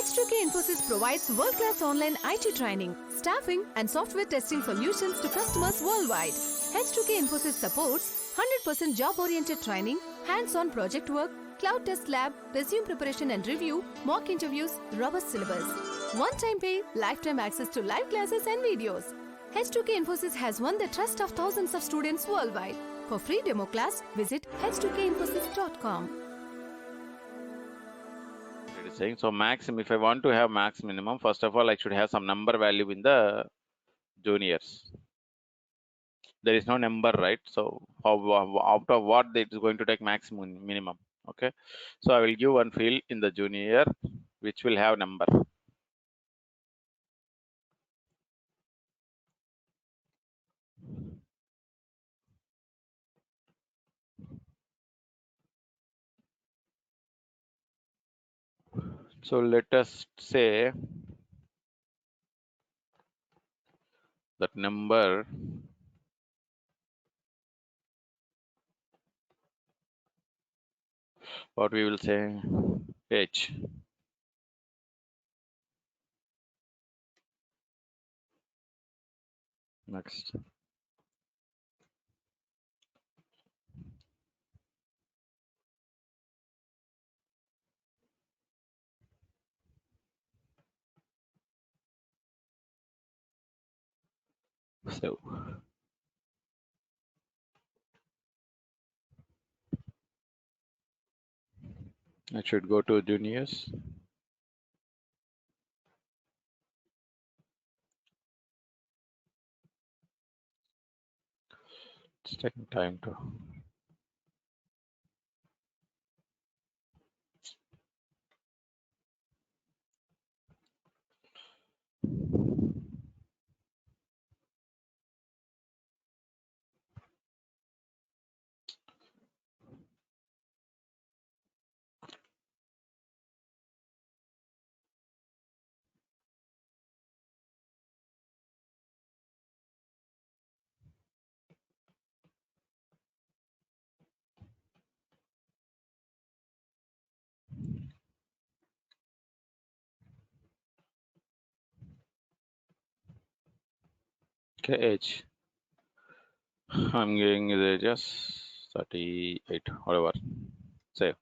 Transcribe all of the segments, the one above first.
H2KInfosys provides world-class online IT training, staffing, and software testing solutions to customers worldwide. H2KInfosys supports 100% job-oriented training, hands-on project work, cloud test lab, resume preparation and review, mock interviews, robust syllabus. One-time pay, lifetime access to live classes and videos. H2KInfosys has won the trust of thousands of students worldwide. For free demo class, visit h2kinfosys.com. It is saying so maximum. If I want to have max minimum, first of all, I should have some number value in the juniors. There is no number, right? So out of what it is going to take maximum minimum. Okay, so I will give one field in the junior which will have number. So let us say that number what we will say H. Next. So I should go to juniors. It's taking time to. Okay, H. I'm giving the just 38, whatever. Save.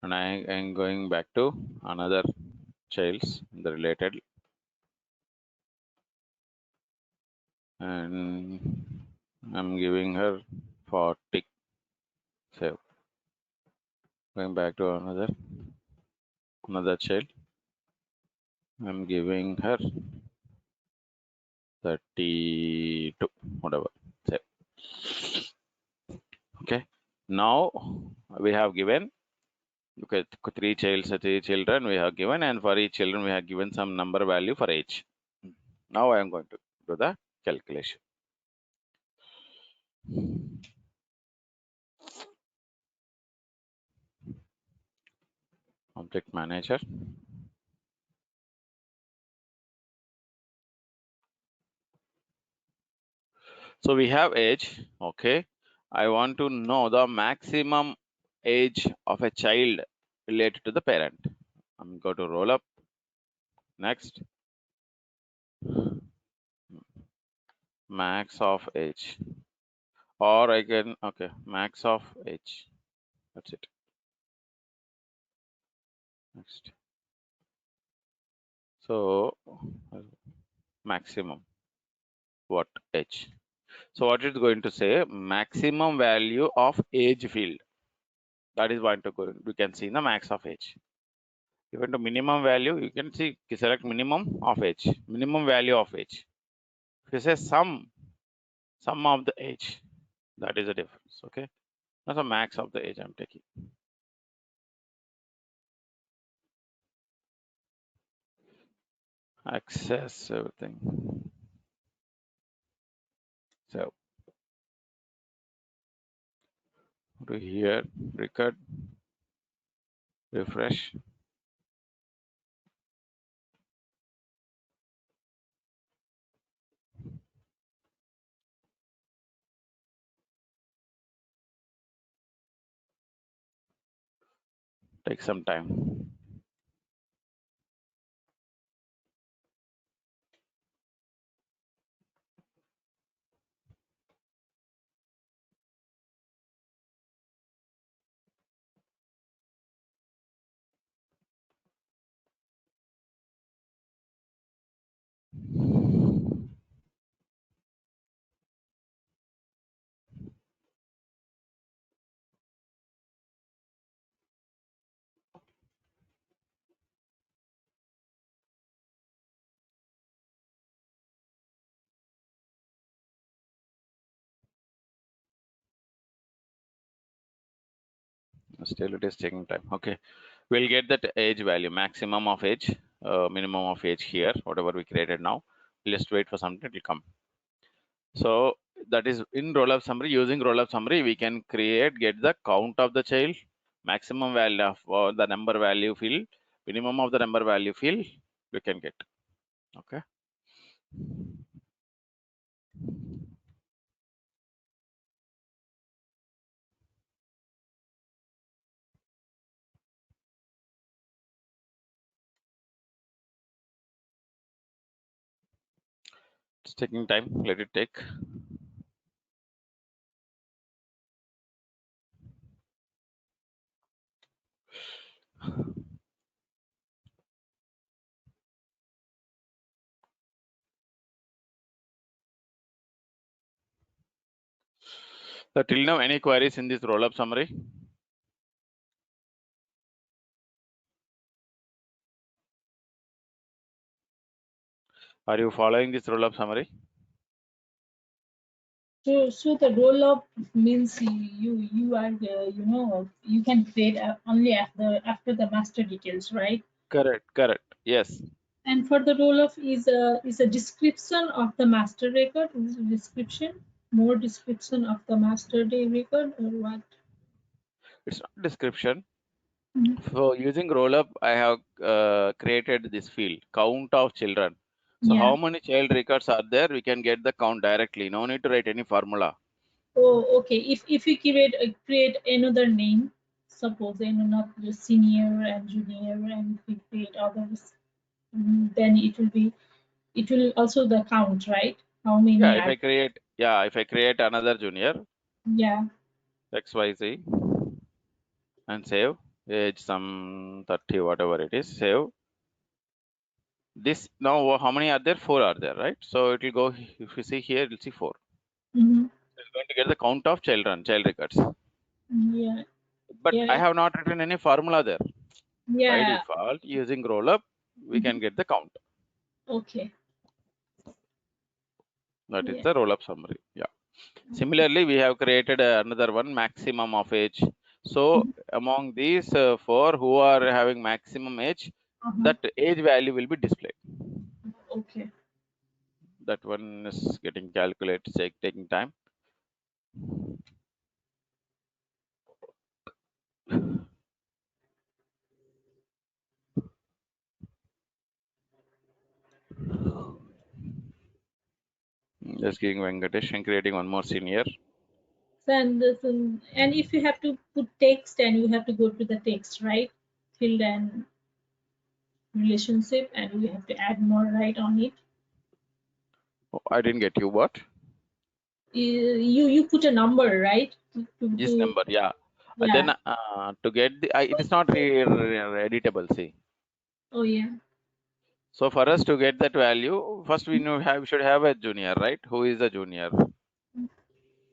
And I am going back to another child's the related, and I'm giving her 40. Save. Going back to another child. I'm giving her 32, whatever. Save. Okay. Now we have given. Okay, three children we have given, and for each children we have given some number value for each. Now I am going to do the calculation. Object manager. So we have age. Okay, I want to know the maximum age of a child related to the parent. I'm going to roll up. Next, max of age, or I can, okay, max of age. That's it. Next. So maximum what age? So what it's going to say, maximum value of age field. That is what we can see in the max of age. Even to minimum value, you can see select minimum of age, minimum value of age. If you say sum of the age, that is the difference. Okay, that's the max of the age I'm taking. Access everything. So to here, record, refresh. Take some time. Still it is taking time. Okay, we'll get that age value, maximum of age, minimum of age here, whatever we created now. We'll just wait for something, it will come. So that is in roll-up summary. Using roll-up summary, we can get the count of the child, maximum value of the number value field, minimum of the number value field we can get. Okay. It's taking time. Let it take. So till now, any queries in this roll-up summary? Are you following this roll-up summary? So the roll up means you are you can create only after the master details, right? Correct. Yes. And for the roll up is a description of the master record, is a description, more description of the master day record or what? It's not description. Mhm. So using rollup, I have created this field, count of children. So Yeah. how many child records are there? We can get the count directly. No need to write any formula. Oh, okay. If we create another name, suppose not the senior and junior, and if we create others, then it will also the count, right? How Yeah, many if are? I create another junior, Yeah. XYZ, and save age some 30, whatever it is, save. This now how many are there? 4 are there, right? So it will go, if you see here, you'll see 4. Mm-hmm. It's going to get the count of children, child records. Yeah. But I Yeah. have not written any formula there. By Yeah. default, using rollup, we Mm-hmm. can get the count. Okay. That is Yeah. the roll-up summary. Yeah. Similarly, we have created another one, maximum of age. So Mhm. among these 4 who are having maximum age, Uh-huh. that age value will be displayed. Okay. That one is getting calculated, taking time. Just giving Venkatesh and creating one more senior. So and if you have to put text, and you have to go to the text, right? Field and relationship, and we have to add more right on it. Oh, I didn't get you. What? You put a number, right? This number, yeah. Yeah. Then to get the, it is not editable. See. Oh yeah. So for us to get that value, first we should have a junior, right? Who is the junior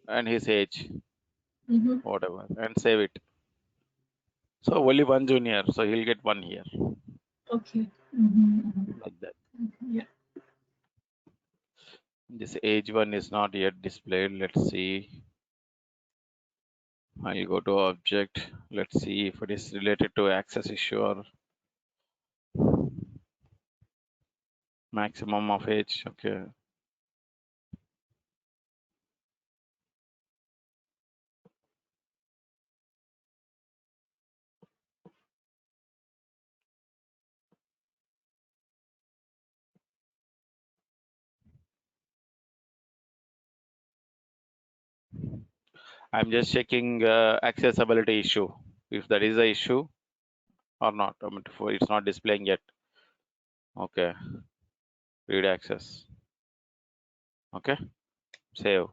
and his age, Mm-hmm. whatever, and save it. So only one junior, so he'll get 1 here, Okay. Mm-hmm. like that. Mm-hmm. Yeah. This age one is not yet displayed. Let's see. I'll go to object. Let's see if it is related to access issue or maximum of age. Okay. I'm just checking accessibility issue. If that is the issue or not. I mean, it's not displaying yet. Okay. Read access. Okay. Save.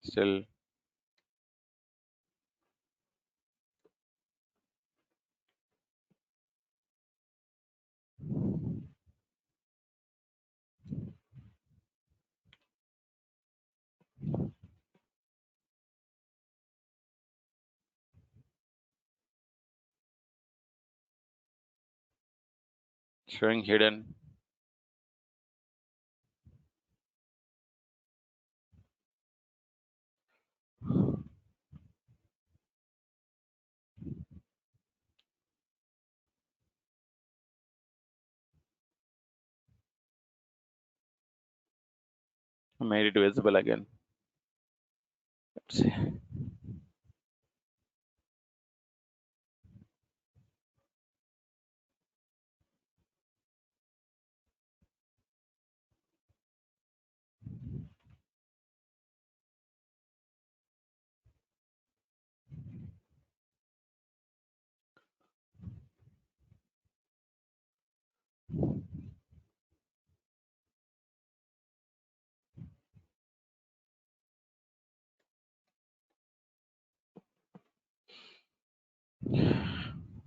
Still showing hidden. I made it visible again. Let's see.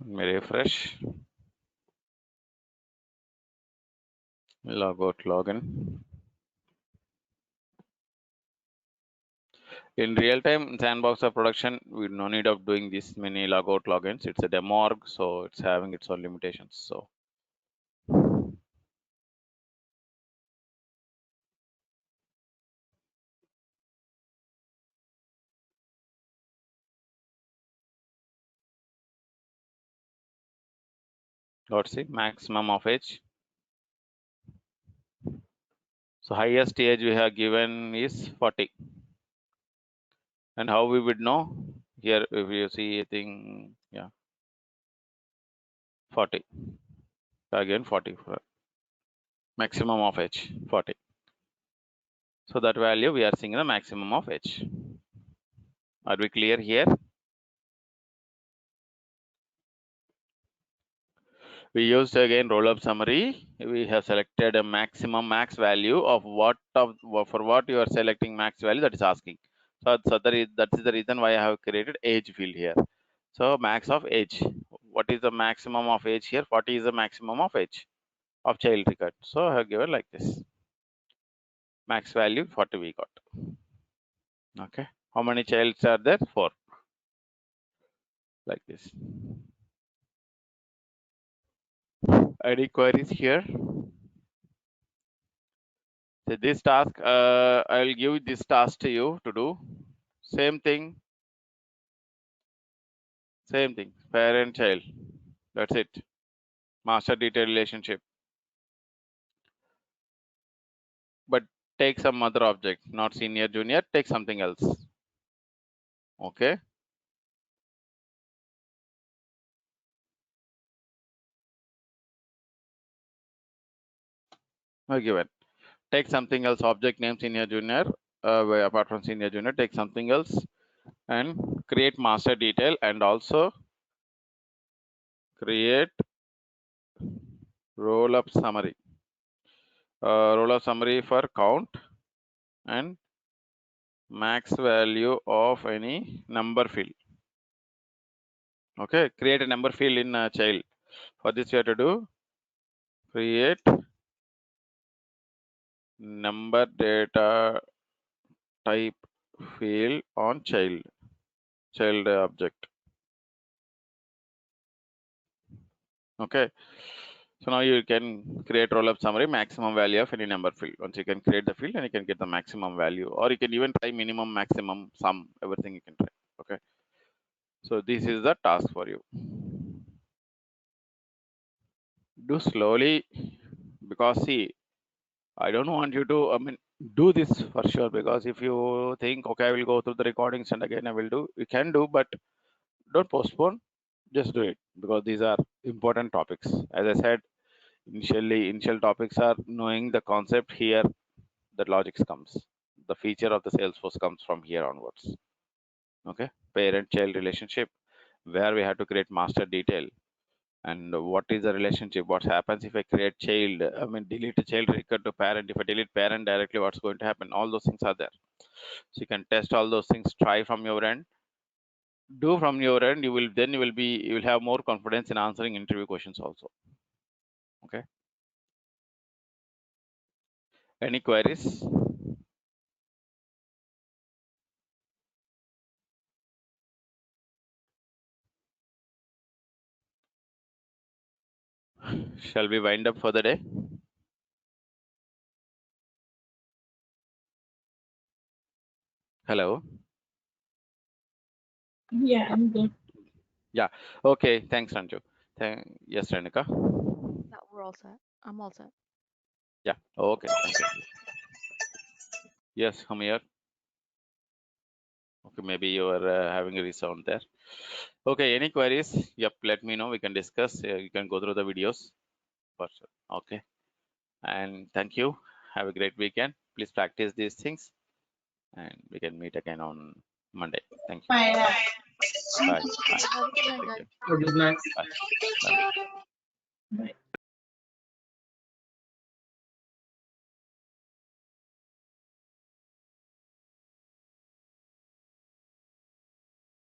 Let me refresh. Log out, login. In real time sandbox of production, we no need of doing this many logout logins. It's a demo org, so it's having its own limitations. So let's see maximum of age. So highest age we have given is 40. And how we would know? Here, if you see a thing, yeah, 40. Again, 40. Maximum of age, 40. So that value we are seeing the maximum of age. Are we clear here? We used again roll-up summary. We have selected a maximum max value of what for what you are selecting max value, that is asking. So that is the reason why I have created age field here. So max of age. What is the maximum of age here? 40 is the maximum of age of child record. So I have given like this. Max value 40 we got. Okay. How many childs are there? 4. Like this. Any queries here? So this task, I'll give this task to you to do. Same thing, parent child. That's it. Master detail relationship. But take some other object, not senior, junior, take something else. Okay. Given. Take something else, object name senior, junior. Apart from senior, junior, take something else and create master detail and also create roll-up summary. Roll-up summary for count and max value of any number field. Okay, create a number field in child. For this you have to do create number data type field on child object. Okay, so now you can create roll-up summary maximum value of any number field. Once you can create the field and you can get the maximum value, or you can even try minimum, maximum, sum, everything you can try. Okay, so this is the task for you. Do slowly, because see, I don't want you to, do this for sure, because if you think, okay, I will go through the recordings and again I will do, you can do, but don't postpone, just do it, because these are important topics. As I said, initial topics are knowing the concept. Here, the logics comes. The feature of the Salesforce comes from here onwards. Okay, parent-child relationship, where we have to create master detail. And what is the relationship? What happens if I create child? Delete a child record to parent. If I delete parent directly, what's going to happen? All those things are there. So you can test all those things. Try from your end. Do from your end. You will have more confidence in answering interview questions also. Okay. Any queries? Shall we wind up for the day? Hello. Yeah, I'm good. Yeah. Okay. Thanks, Ranju. Yes, Renika. Yeah, we're all set. I'm all set. Yeah. Okay. Thank you. Yes, Hamir. Okay, maybe you are having a resound there. Okay. Any queries? Yep. Let me know. We can discuss. You can go through the videos. For sure. Okay. And thank you. Have a great weekend. Please practice these things, and we can meet again on Monday. Thank you. Bye. Bye. Bye. Have a good night, Take guys. care. Good night. Bye. Bye. Bye.